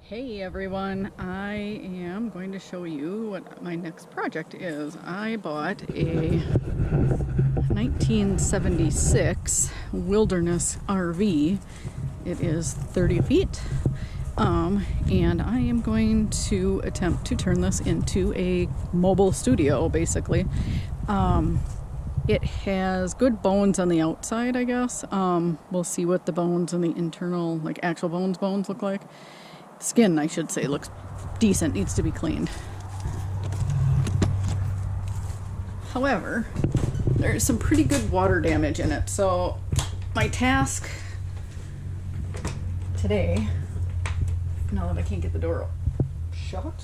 Hey everyone, I am going to show you what my next project is. I bought a 1976 Wilderness RV. It is 30 feet, and I am going to attempt to turn this into a mobile studio, basically. It has good bones on the outside, I guess. We'll see what the bones and the internal, like actual bones look like. Skin, I should say, looks decent, needs to be cleaned. However, there's some pretty good water damage in it, so my task today, now that I can't get the door shut,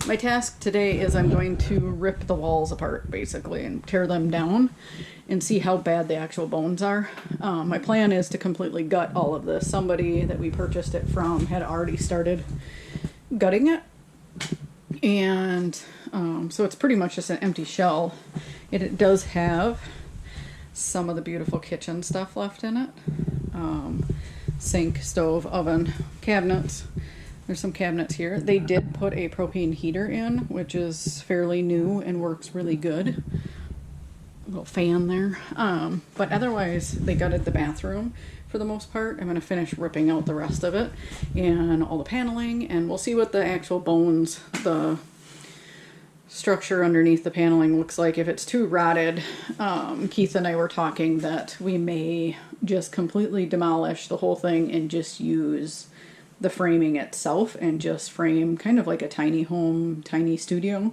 my task today is I'm going to rip the walls apart, basically, and tear them down and see how bad the actual bones are. My plan is to completely gut all of this. Somebody that we purchased it from had already started gutting it. And so it's pretty much just an empty shell. It does have some of the beautiful kitchen stuff left in it. Sink, stove, oven, cabinets. There's some cabinets here. They did put a propane heater in, which is fairly new and works really good. A little fan there. But otherwise, they gutted the bathroom for the most part. I'm going to finish ripping out the rest of it and all the paneling, and we'll see what the actual bones, the structure underneath the paneling looks like. If it's too rotted, Keith and I were talking that we may just completely demolish the whole thing and just use the framing itself and just frame kind of like a tiny home, tiny studio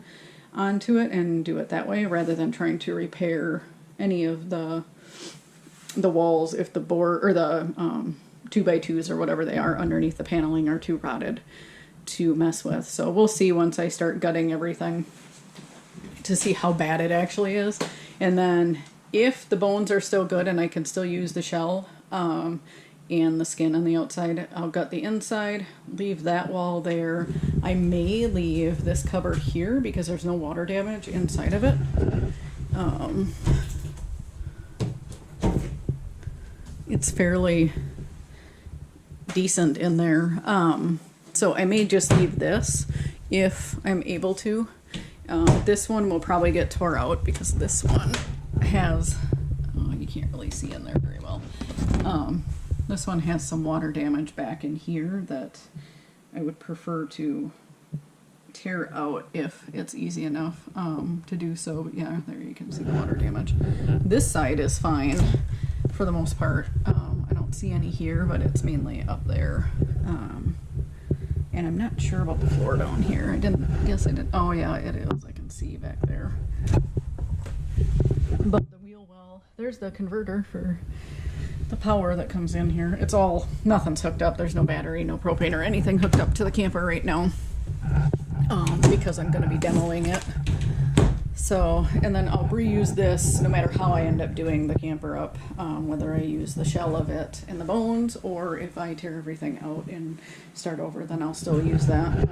onto it and do it that way rather than trying to repair any of the walls if the board or the 2x2s or whatever they are underneath the paneling are too rotted to mess with. So we'll see once I start gutting everything to see how bad it actually is. And then if the bones are still good and I can still use the shell, and the skin on the outside, I'll gut the inside, leave that wall there. I may leave this cupboard here because there's no water damage inside of it. It's fairly decent in there. So I may just leave this if I'm able to. This one will probably get tore out because this one has, you can't really see in there very well. This one has some water damage back in here that I would prefer to tear out if it's easy enough to do so. But yeah, there you can see the water damage. This side is fine for the most part. I don't see any here, but it's mainly up there. And I'm not sure about the floor down here. Oh yeah, it is. I can see back there. But the wheel well, there's the converter for the power that comes in here. It's all, nothing's hooked up. There's no battery, no propane or anything hooked up to the camper right now because I'm going to be demoing it. So, and then I'll reuse this no matter how I end up doing the camper up, whether I use the shell of it and the bones or if I tear everything out and start over, then I'll still use that.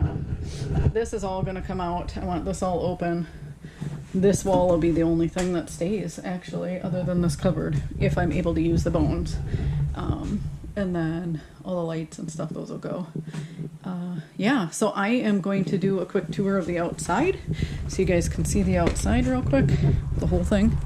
This is all going to come out. I want this all open. This wall will be the only thing that stays, actually, other than this cupboard, if I'm able to use the bones. And then all the lights and stuff, those will go. Yeah, so I am going to do a quick tour of the outside, so you guys can see the outside real quick, the whole thing.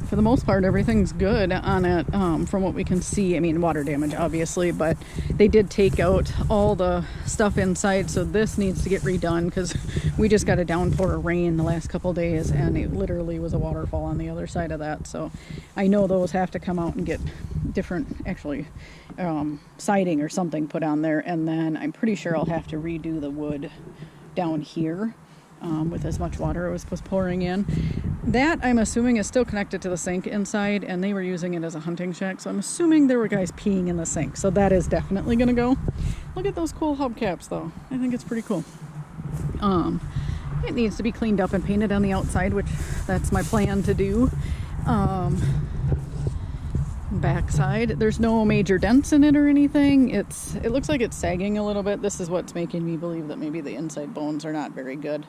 For the most part, everything's good on it from what we can see. I mean, water damage, obviously, but they did take out all the stuff inside, so this needs to get redone because we just got a downpour of rain the last couple days, and it literally was a waterfall on the other side of that. So I know those have to come out and get different, actually, siding or something put on there, and then I'm pretty sure I'll have to redo the wood down here. With as much water as was pouring in. That, I'm assuming, is still connected to the sink inside, and they were using it as a hunting shack, so I'm assuming there were guys peeing in the sink, so that is definitely going to go. Look at those cool hubcaps, though. I think it's pretty cool. It needs to be cleaned up and painted on the outside, which that's my plan to do. Backside, there's no major dents in it or anything. It looks like it's sagging a little bit. This is what's making me believe that maybe the inside bones are not very good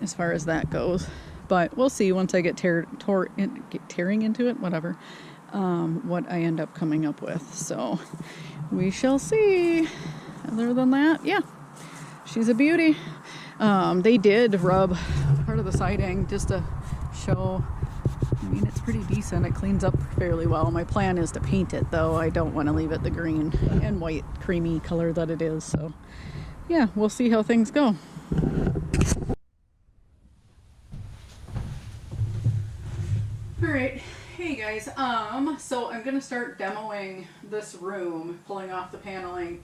as far as that goes. but we'll see once I get tearing into it, whatever, what I end up coming up with. So we shall see. Other than that, yeah, she's a beauty. They did rub part of the siding just to show. I mean, it's pretty decent. It cleans up fairly well. My plan is to paint it, though. I don't want to leave it the green and white creamy color that it is. So yeah, we'll see how things go. All right. Hey guys, so I'm gonna start demoing this room, pulling off the paneling,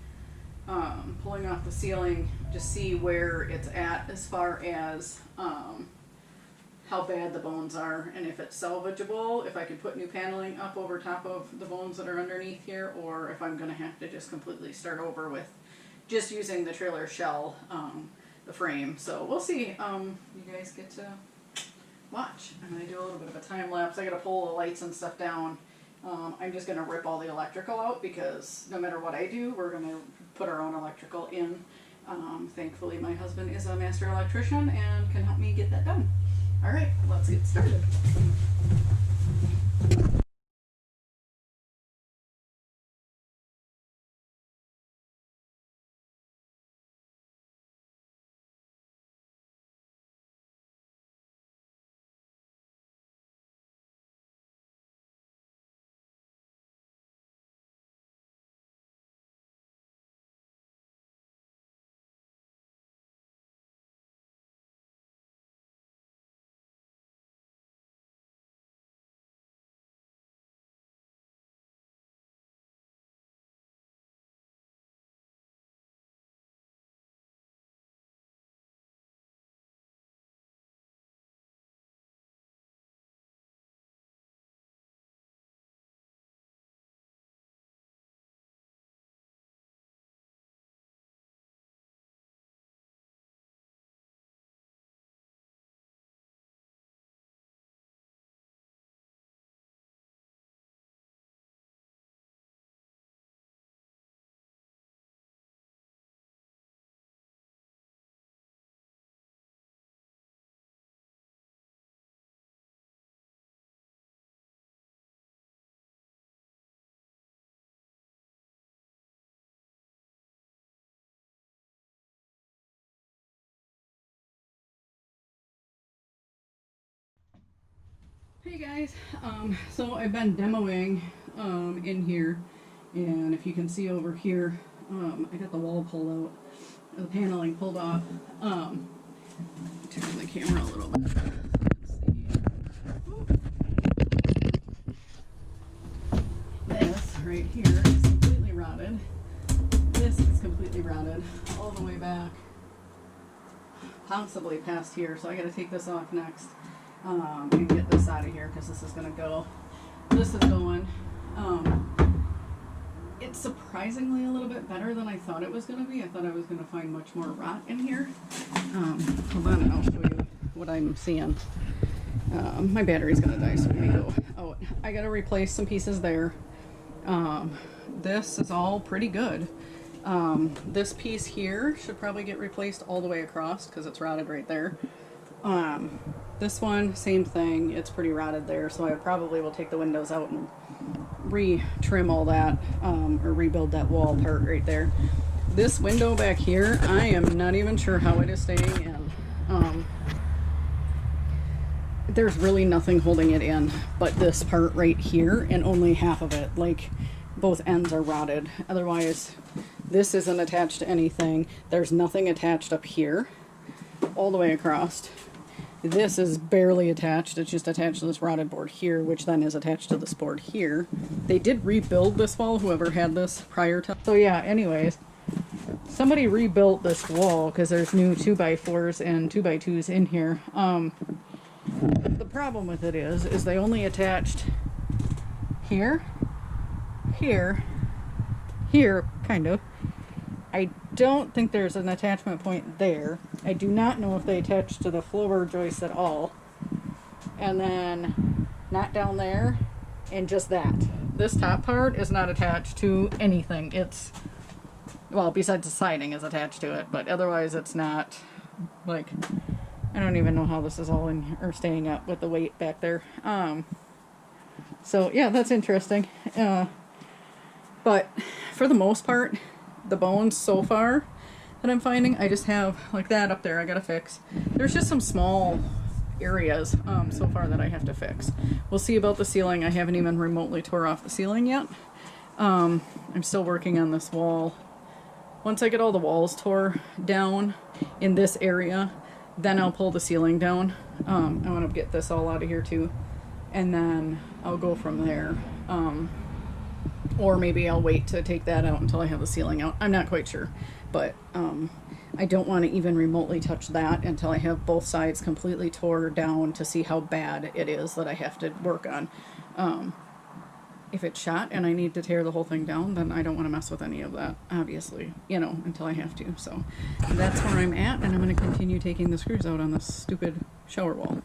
pulling off the ceiling, just see where it's at as far as how bad the bones are and if it's salvageable, if I can put new paneling up over top of the bones that are underneath here, or if I'm gonna have to just completely start over with just using the trailer shell, the frame. So we'll see. You guys get to watch. I'm going to do a little bit of a time lapse. I got to pull the lights and stuff down. I'm just going to rip all the electrical out because no matter what I do, we're going to put our own electrical in. Thankfully, my husband is a master electrician and can help me get that done. All right, let's get started. Hey guys, so I've been demoing in here, and if you can see over here, I got the wall pulled out, the paneling pulled off. Turn the camera a little bit. This right here is completely rotted. This is completely rotted all the way back, possibly past here. So I got to take this off next. And get this out of here because this is going to go. This is going. It's surprisingly a little bit better than I thought it was going to be. I thought I was going to find much more rot in here. Hold on and I'll show you what I'm seeing. My battery's going to die, so let me go out. I got to replace some pieces there. This is all pretty good. This piece here should probably get replaced all the way across because it's rotted right there. This one, same thing. It's pretty rotted there, so I probably will take the windows out and re-trim all that, or rebuild that wall part right there. This window back here, I am not even sure how it is staying in. There's really nothing holding it in but this part right here, and only half of it. Like, both ends are rotted. Otherwise, this isn't attached to anything. There's nothing attached up here all the way across. This is barely attached. It's just attached to this rotted board here, which then is attached to this board here. They did rebuild this wall, whoever had this prior to. So yeah, anyways, somebody rebuilt this wall because there's new 2x4s and 2x2s in here. The problem with it is they only attached here, here, here, kind of. I don't think there's an attachment point there. I do not know if they attach to the floor joist at all. And then not down there, and just that. This top part is not attached to anything. It's, well, besides the siding is attached to it, but otherwise it's not, like, I don't even know how this is all in or staying up with the weight back there. So yeah, that's interesting. But for the most part, the bones so far that I'm finding, I just have like that up there I gotta fix. There's just some small areas so far that I have to fix. We'll see about the ceiling. I haven't even remotely tore off the ceiling yet. I'm still working on this wall. Once I get all the walls tore down in this area, then I'll pull the ceiling down. I want to get this all out of here too, and then I'll go from there. Or maybe I'll wait to take that out until I have the ceiling out. I'm not quite sure, but I don't want to even remotely touch that until I have both sides completely tore down to see how bad it is that I have to work on. If it's shot and I need to tear the whole thing down, then I don't want to mess with any of that, obviously, you know, until I have to. So that's where I'm at, and I'm going to continue taking the screws out on this stupid shower wall.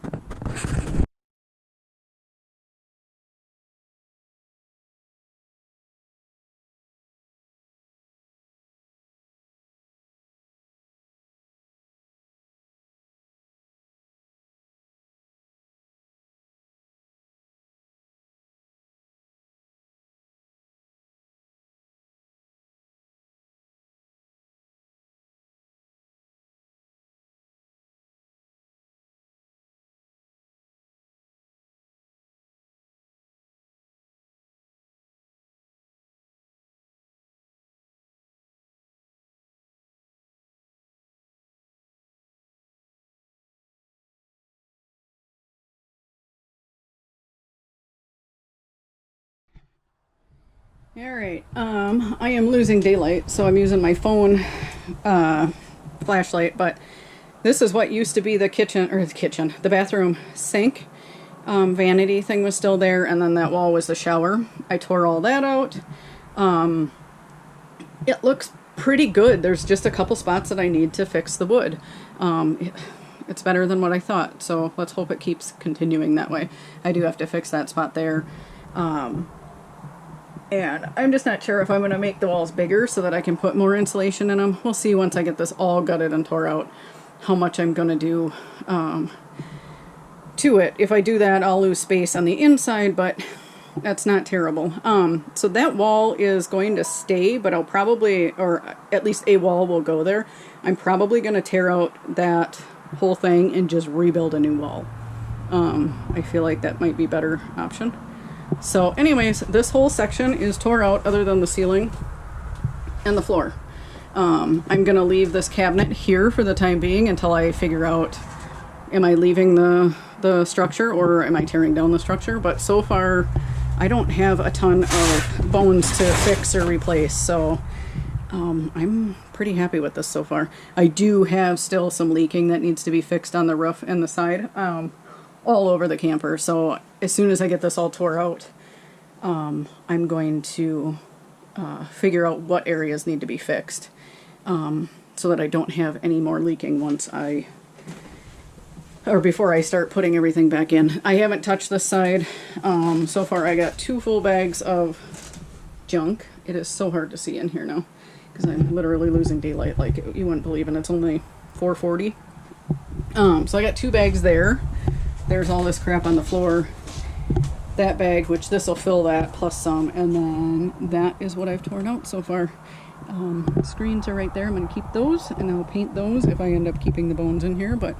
Alright, I am losing daylight, so I'm using my phone flashlight, but this is what used to be the the bathroom sink. Vanity thing was still there, and then that wall was the shower. I tore all that out. It looks pretty good. There's just a couple spots that I need to fix the wood. It's better than what I thought, so let's hope it keeps continuing that way. I do have to fix that spot there. And I'm just not sure if I'm going to make the walls bigger so that I can put more insulation in them. We'll see once I get this all gutted and tore out how much I'm going to do to it. If I do that, I'll lose space on the inside, but that's not terrible. So that wall is going to stay, but I'll probably, or at least a wall will go there. I'm probably going to tear out that whole thing and just rebuild a new wall. I feel like that might be a better option. So anyways, this whole section is tore out other than the ceiling and the floor. I'm going to leave this cabinet here for the time being until I figure out, am I leaving the structure or am I tearing down the structure? But so far, I don't have a ton of bones to fix or replace, so I'm pretty happy with this so far. I do have still some leaking that needs to be fixed on the roof and the side. All over the camper, so as soon as I get this all tore out, I'm going to figure out what areas need to be fixed so that I don't have any more leaking before I start putting everything back in. I haven't touched this side. So far I got 2 full bags of junk. It is so hard to see in here now because I'm literally losing daylight like you wouldn't believe, and it's only 4:40. So I got 2 bags there. There's all this crap on the floor. That bag, which this will fill that, plus some, and then that is what I've torn out so far. Screens are right there. I'm going to keep those, and I'll paint those if I end up keeping the bones in here, but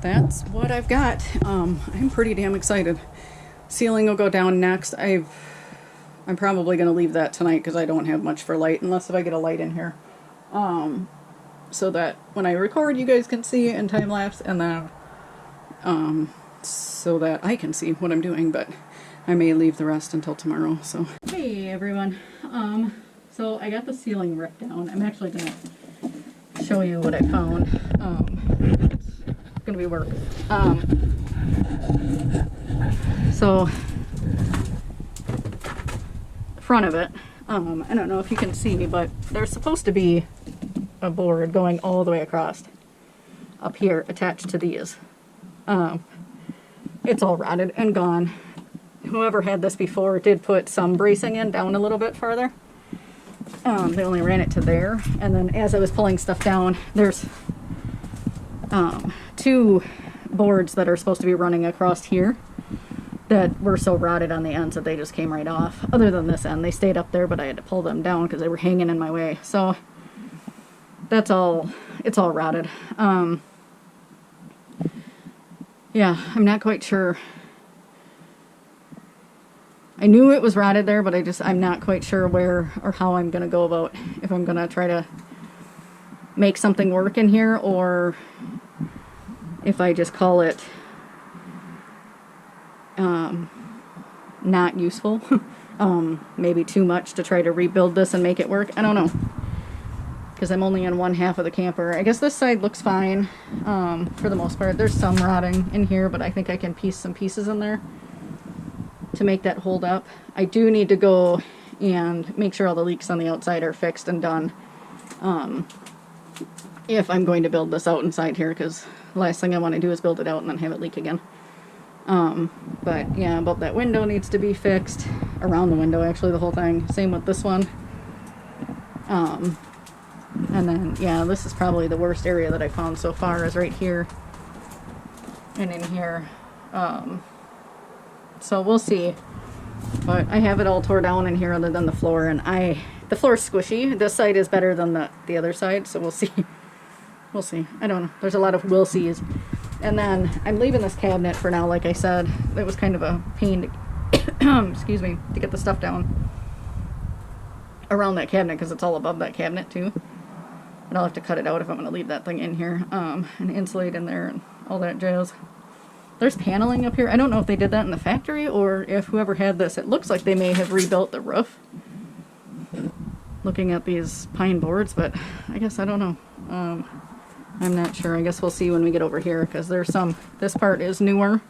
that's what I've got. I'm pretty damn excited. Ceiling will go down next. I'm probably going to leave that tonight because I don't have much for light, unless if I get a light in here. So that when I record, you guys can see in time lapse, and then so that I can see what I'm doing, but I may leave the rest until tomorrow. So hey everyone, so I got the ceiling ripped down. I'm actually gonna show you what I found. It's gonna be work. So front of it, I don't know if you can see, but there's supposed to be a board going all the way across up here attached to these. It's all rotted and gone. Whoever had this before did put some bracing in down a little bit farther. They only ran it to there, and then as I was pulling stuff down, there's two boards that are supposed to be running across here that were so rotted on the ends that they just came right off. Other than this end, they stayed up there, but I had to pull them down because they were hanging in my way. So that's all, it's all rotted. Yeah, I'm not quite sure. I knew it was rotted there, but I'm not quite sure where or how I'm going to go about, if I'm going to try to make something work in here, or if I just call it not useful. Maybe too much to try to rebuild this and make it work. I don't know, because I'm only on one half of the camper. I guess this side looks fine for the most part. There's some rotting in here, but I think I can piece some pieces in there to make that hold up. I do need to go and make sure all the leaks on the outside are fixed and done if I'm going to build this out inside here, because the last thing I want to do is build it out and then have it leak again. But yeah, above that window needs to be fixed. Around the window, actually, the whole thing. Same with this one. And then, yeah, this is probably the worst area that I found so far, is right here and in here. So we'll see. But I have it all tore down in here other than the floor, and the floor's squishy. This side is better than the other side, so we'll see. We'll see. I don't know. There's a lot of we'll sees. And then I'm leaving this cabinet for now, like I said. It was kind of a pain to, excuse me, to get the stuff down around that cabinet, because it's all above that cabinet too. But I'll have to cut it out if I'm going to leave that thing in here, and insulate in there and all that jazz. There's paneling up here. I don't know if they did that in the factory or if whoever had this, it looks like they may have rebuilt the roof. Looking at these pine boards, but I guess I don't know. I'm not sure. I guess we'll see when we get over here, because there's some, this part is newer,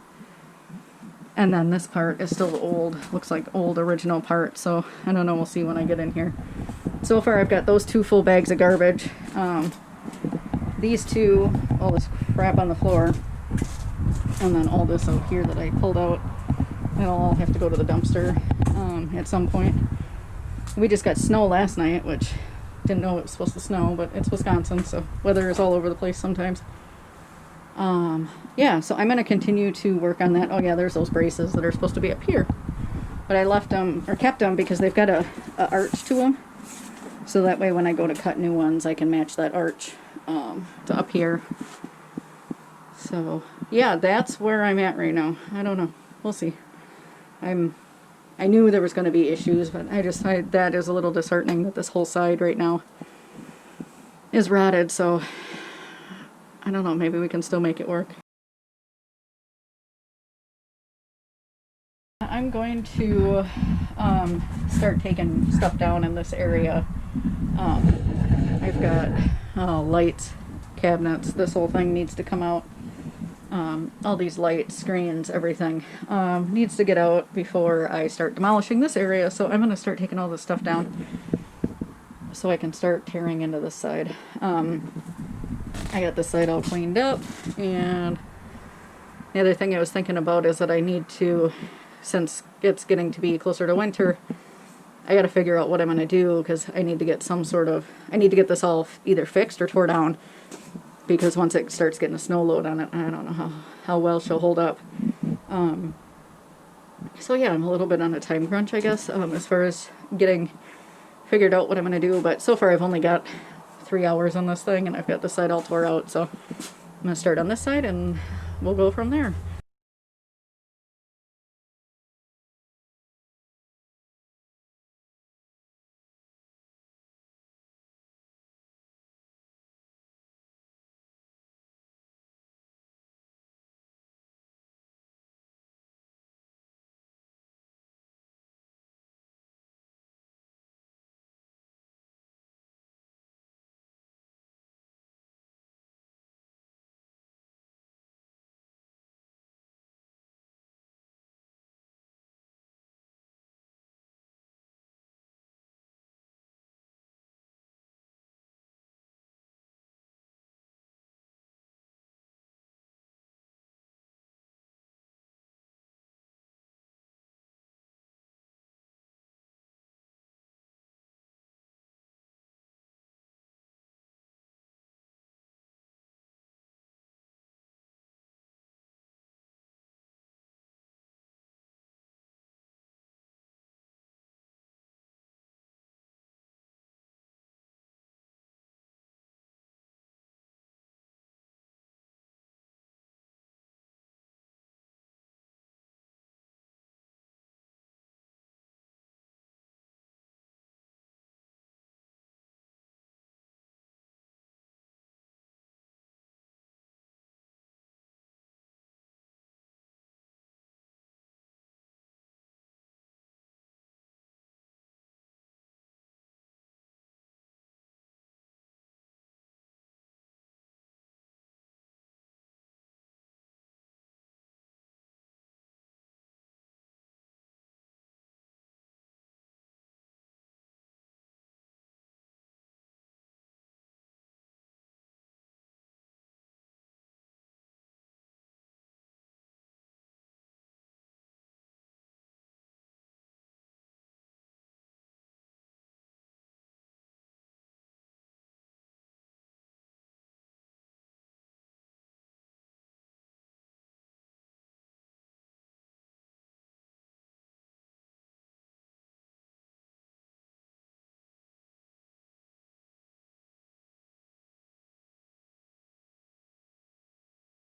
and then this part is still old. Looks like old original part, so I don't know. We'll see when I get in here. So far I've got those 2 full bags of garbage. These 2, all this crap on the floor, and then all this out here that I pulled out. It'll all have to go to the dumpster at some point. We just got snow last night, which didn't know it was supposed to snow, but it's Wisconsin, so weather is all over the place sometimes. Yeah, so I'm going to continue to work on that. Oh yeah, there's those braces that are supposed to be up here, but I left them, or kept them, because they've got a arch to them, so that way when I go to cut new ones I can match that arch to up here. So yeah, that's where I'm at right now. I don't know, we'll see. I knew there was going to be issues, but that is a little disheartening that this whole side right now is rotted, so I don't know, maybe we can still make it work. I'm going to start taking stuff down in this area. I've got lights, cabinets, this whole thing needs to come out. All these lights, screens, everything needs to get out before I start demolishing this area, so I'm going to start taking all this stuff down so I can start tearing into this side. I got this side all cleaned up, and the other thing I was thinking about is that I need to, since it's getting to be closer to winter, I got to figure out what I'm going to do, because I need to get I need to get this all either fixed or tore down, because once it starts getting a snow load on it, I don't know how well she'll hold up. So yeah, I'm a little bit on a time crunch, I guess, as far as getting figured out what I'm going to do, but so far I've only got 3 hours on this thing, and I've got this side all tore out, so I'm going to start on this side and we'll go from there.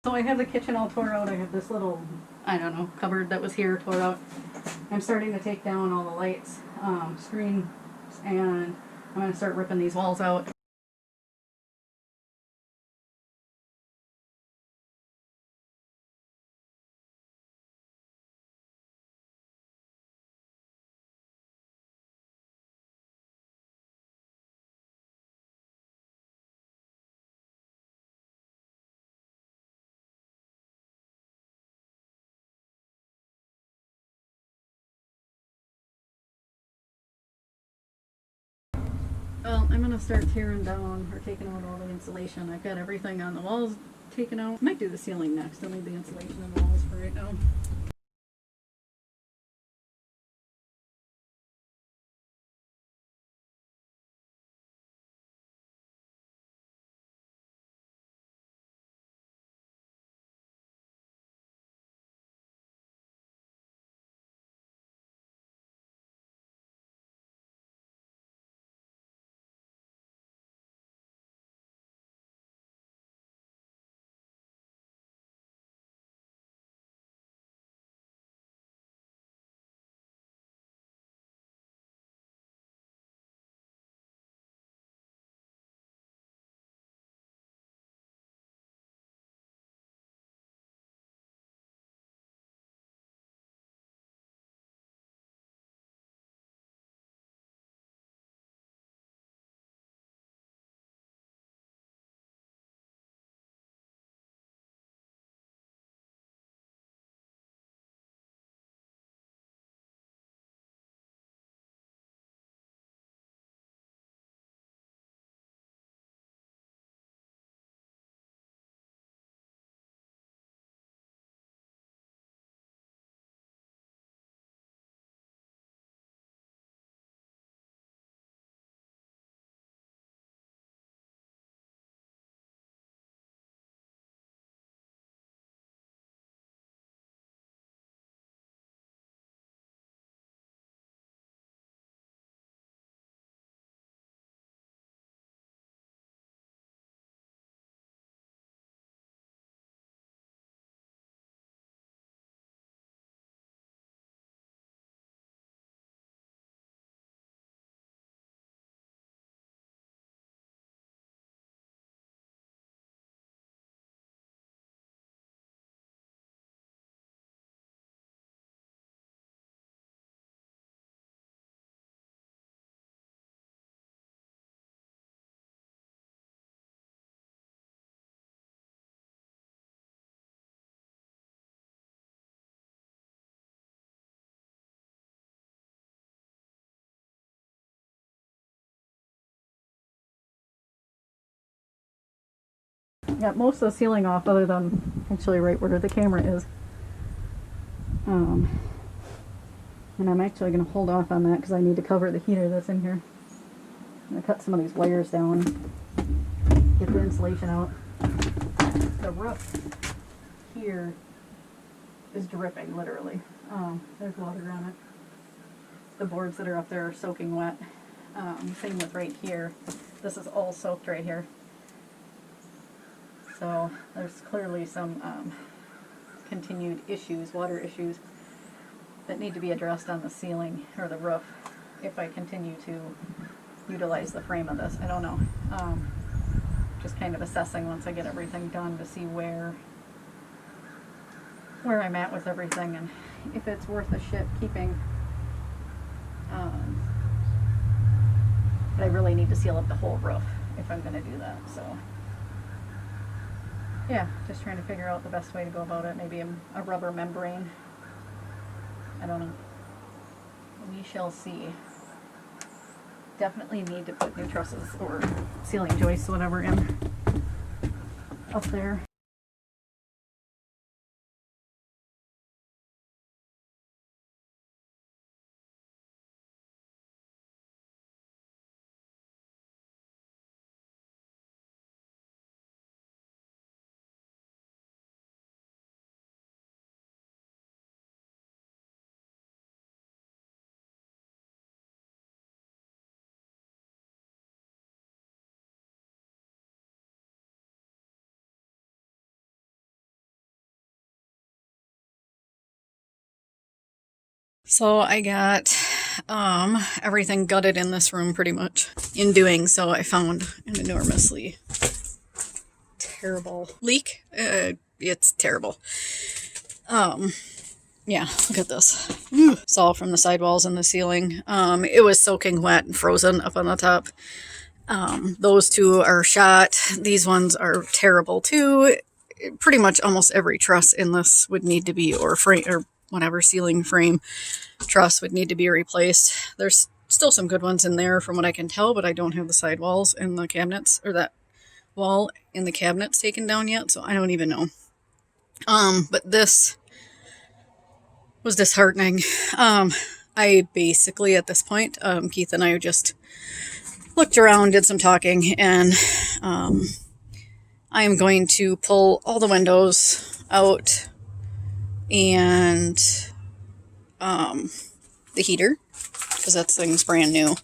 So I have the kitchen all tore out. I have this little, I don't know, cupboard that was here tore out. I'm starting to take down all the lights, screens, and I'm going to start ripping these walls out. Well, I'm gonna start tearing down or taking out all the insulation. I've got everything on the walls taken out. Might do the ceiling next. I'll leave the insulation on the walls for right now. Got most of the ceiling off other than actually right where the camera is. And I'm actually going to hold off on that because I need to cover the heater that's in here. I'm going to cut some of these wires down, get the insulation out. The roof here is dripping, literally. There's water on it. The boards that are up there are soaking wet. Same with right here. This is all soaked right here. So there's clearly some continued issues, water issues, that need to be addressed on the ceiling or the roof if I continue to utilize the frame of this. I don't know. Just kind of assessing once I get everything done to see where I'm at with everything and if it's worth a shit keeping. But I really need to seal up the whole roof if I'm going to do that. So yeah, just trying to figure out the best way to go about it. Maybe a rubber membrane. I don't know. We shall see. Definitely need to put new trusses or ceiling joists, whatever, in up there. So I got everything gutted in this room pretty much. In doing so, I found an enormously terrible leak. It's terrible. Yeah, look at this. It's all from the sidewalls and the ceiling. It was soaking wet and frozen up on the top. Those two are shot. These ones are terrible too. Pretty much almost every truss in this would need to be, or frame, or whatever ceiling frame truss would need to be replaced. There's still some good ones in there from what I can tell, but I don't have the sidewalls and the cabinets, or that wall in the cabinets taken down yet, so I don't even know. But this was disheartening. I basically, at this point, Keith and I just looked around, did some talking, and I am going to pull all the windows out and the heater, because that thing's brand new.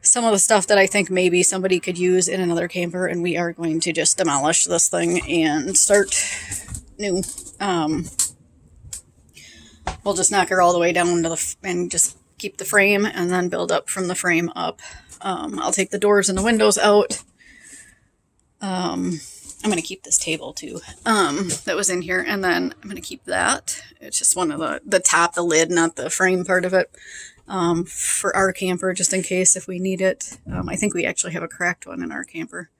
Some of the stuff that I think maybe somebody could use in another camper, and we are going to just demolish this thing and start new. We'll just knock her all the way down to and just keep the frame and then build up from the frame up. I'll take the doors and the windows out. I'm going to keep this table too, that was in here, and then I'm going to keep that. It's just one of the top, the lid, not the frame part of it, for our camper, just in case if we need it. I think we actually have a cracked one in our camper.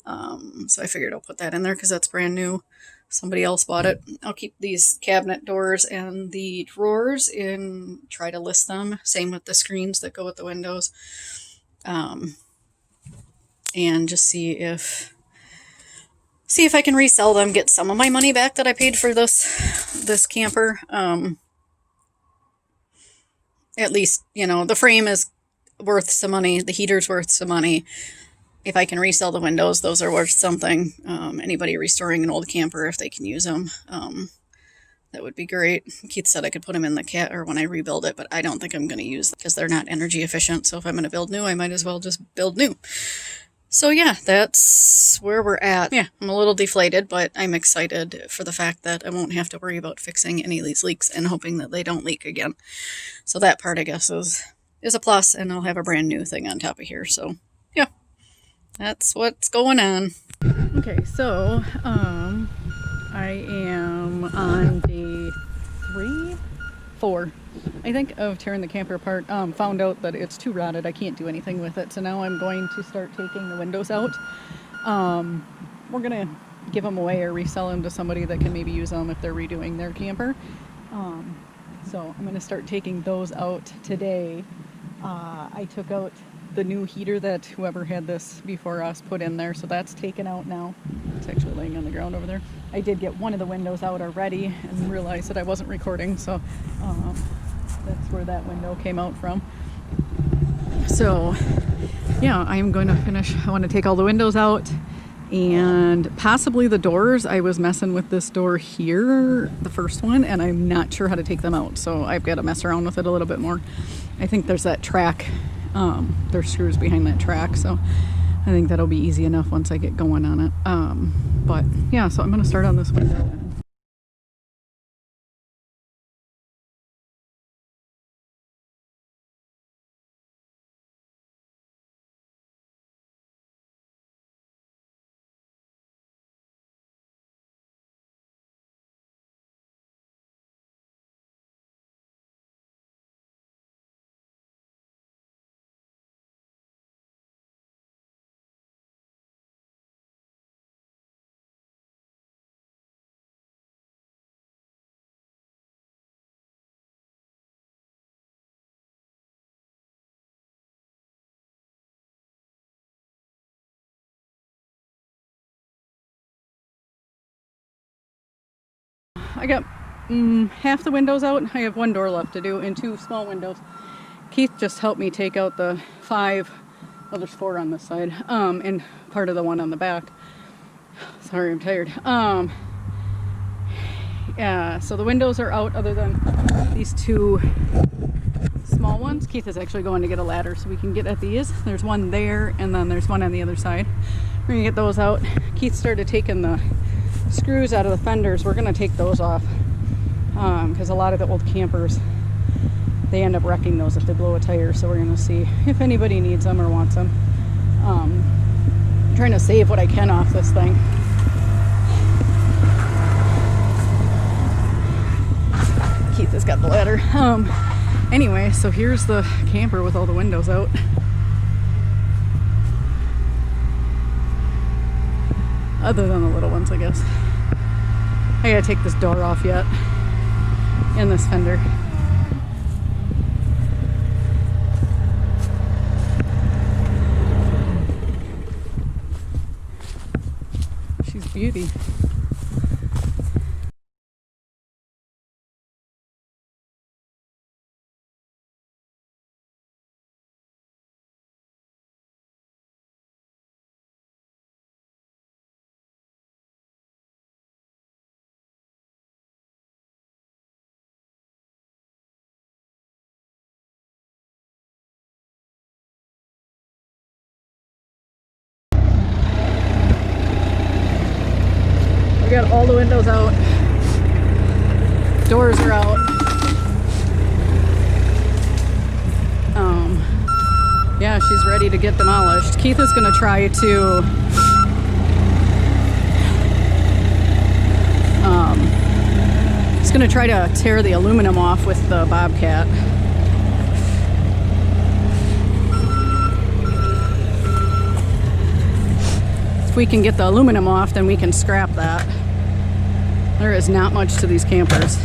So I figured I'll put that in there because that's brand new. Somebody else bought it. I'll keep these cabinet doors and the drawers in, try to list them. Same with the screens that go with the windows. And just see if I can resell them, get some of my money back that I paid for this camper. At least, you know, the frame is worth some money. The heater's worth some money. If I can resell the windows, those are worth something. Anybody restoring an old camper, if they can use them, that would be great. Keith said I could put them in the or when I rebuild it, but I don't think I'm going to use them because they're not energy efficient. So if I'm going to build new, I might as well just build new. So yeah, that's where we're at. Yeah, I'm a little deflated, but I'm excited for the fact that I won't have to worry about fixing any of these leaks and hoping that they don't leak again. So that part, I guess, is a plus, and I'll have a brand new thing on top of here. So yeah, that's what's going on. Okay, so I am on day 4, I think, of tearing the camper apart. Found out that it's too rotted. I can't do anything with it. So now I'm going to start taking the windows out. We're going to give them away or resell them to somebody that can maybe use them if they're redoing their camper. So I'm going to start taking those out today. I took out the new heater that whoever had this before us put in there, so that's taken out now. It's actually laying on the ground over there. I did get one of the windows out already and realized that I wasn't recording, so that's where that window came out from. So yeah, I'm going to finish. I want to take all the windows out and possibly the doors. I was messing with this door here, the first one, and I'm not sure how to take them out, so I've got to mess around with it a little bit more. I think there's that track. There's screws behind that track, so I think that'll be easy enough once I get going on it. But yeah, so I'm going to start on this window. I got half the windows out. I have one door left to do and 2 small windows. Keith just helped me take out the 5, well, there's 4 on this side, and part of the one on the back. Sorry, I'm tired. Yeah, so the windows are out other than these 2 small ones. Keith is actually going to get a ladder so we can get at these. There's one there, and then there's one on the other side. We're gonna get those out. Keith started taking the screws out of the fenders. We're gonna take those off because a lot of the old campers they end up wrecking those if they blow a tire. So we're gonna see if anybody needs them or wants them. I'm trying to save what I can off this thing. Keith has got the ladder. Anyway, so here's the camper with all the windows out. Other than the little ones, I guess. I gotta take this door off yet. And this fender. She's a beauty. We got all the windows out. Doors are out. Yeah, she's ready to get demolished. Keith is gonna try to he's gonna try to tear the aluminum off with the Bobcat. If we can get the aluminum off, then we can scrap that. There is not much to these campers.